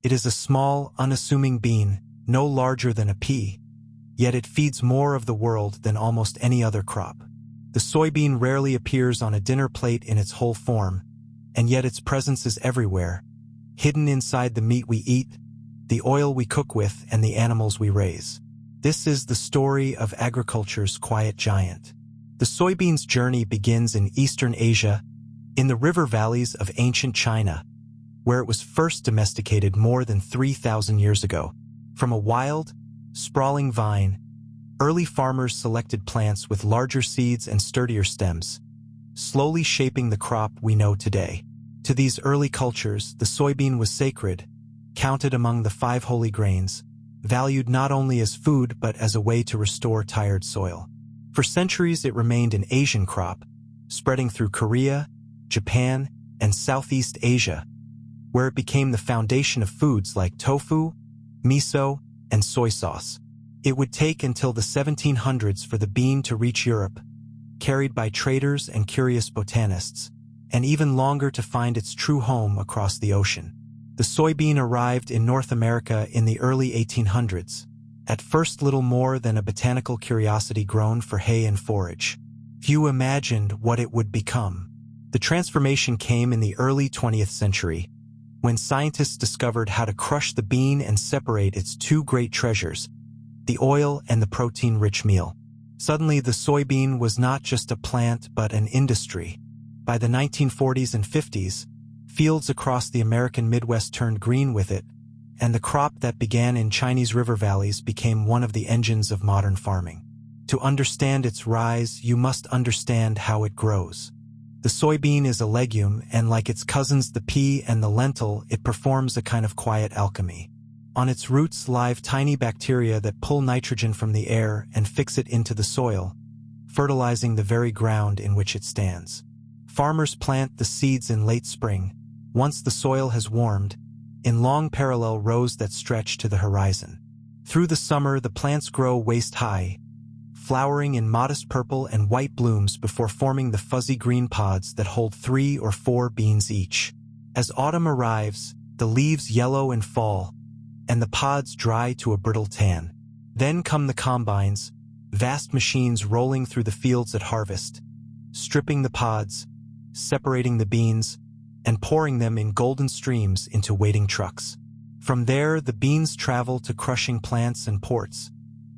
It is a small, unassuming bean, no larger than a pea, yet it feeds more of the world than almost any other crop. The soybean rarely appears on a dinner plate in its whole form, and yet its presence is everywhere, hidden inside the meat we eat, the oil we cook with, and the animals we raise. This is the story of agriculture's quiet giant. The soybean's journey begins in Eastern Asia, in the river valleys of ancient China, where it was first domesticated more than 3,000 years ago. From a wild, sprawling vine, early farmers selected plants with larger seeds and sturdier stems, slowly shaping the crop we know today. To these early cultures, the soybean was sacred, counted among the 5 holy grains, valued not only as food but as a way to restore tired soil. For centuries it remained an Asian crop, spreading through Korea, Japan, and Southeast Asia, where it became the foundation of foods like tofu, miso, and soy sauce. It would take until the 1700s for the bean to reach Europe, carried by traders and curious botanists, and even longer to find its true home across the ocean. The soybean arrived in North America in the early 1800s, at first little more than a botanical curiosity grown for hay and forage. Few imagined what it would become. The transformation came in the early 20th century, when scientists discovered how to crush the bean and separate its 2 great treasures, the oil and the protein-rich meal. Suddenly, the soybean was not just a plant but an industry. By the 1940s and 50s, fields across the American Midwest turned green with it, and the crop that began in Chinese river valleys became one of the engines of modern farming. To understand its rise, you must understand how it grows. The soybean is a legume, and like its cousins the pea and the lentil, it performs a kind of quiet alchemy. On its roots live tiny bacteria that pull nitrogen from the air and fix it into the soil, fertilizing the very ground in which it stands. Farmers plant the seeds in late spring, once the soil has warmed, in long parallel rows that stretch to the horizon. Through the summer, the plants grow waist-high, flowering in modest purple and white blooms before forming the fuzzy green pods that hold 3 or 4 beans each. As autumn arrives, the leaves yellow and fall, and the pods dry to a brittle tan. Then come the combines, vast machines rolling through the fields at harvest, stripping the pods, separating the beans, and pouring them in golden streams into waiting trucks. From there, the beans travel to crushing plants and ports,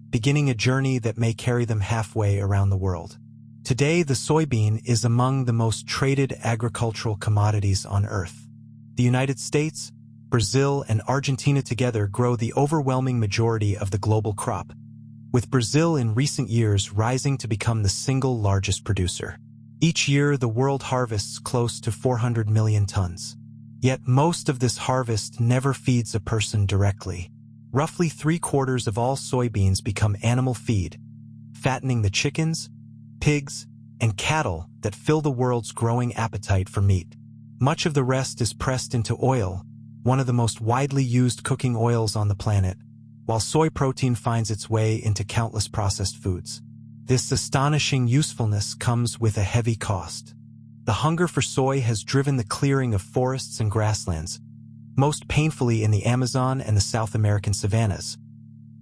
beginning a journey that may carry them halfway around the world. Today, the soybean is among the most traded agricultural commodities on Earth. The United States, Brazil, and Argentina together grow the overwhelming majority of the global crop, with Brazil in recent years rising to become the single largest producer. Each year, the world harvests close to 400 million tons. Yet most of this harvest never feeds a person directly. Roughly 3/4 of all soybeans become animal feed, fattening the chickens, pigs, and cattle that fill the world's growing appetite for meat. Much of the rest is pressed into oil, one of the most widely used cooking oils on the planet, while soy protein finds its way into countless processed foods. This astonishing usefulness comes with a heavy cost. The hunger for soy has driven the clearing of forests and grasslands, most painfully in the Amazon and the South American savannas,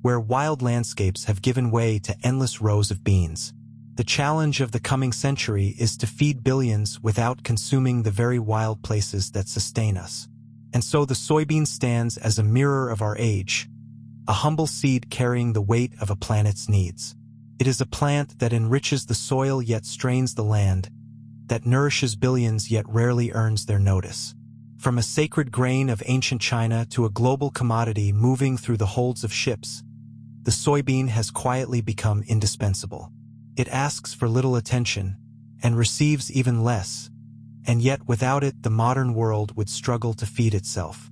where wild landscapes have given way to endless rows of beans. The challenge of the coming century is to feed billions without consuming the very wild places that sustain us. And so the soybean stands as a mirror of our age, a humble seed carrying the weight of a planet's needs. It is a plant that enriches the soil yet strains the land, that nourishes billions yet rarely earns their notice. From a sacred grain of ancient China to a global commodity moving through the holds of ships, the soybean has quietly become indispensable. It asks for little attention and receives even less, and yet without it the modern world would struggle to feed itself.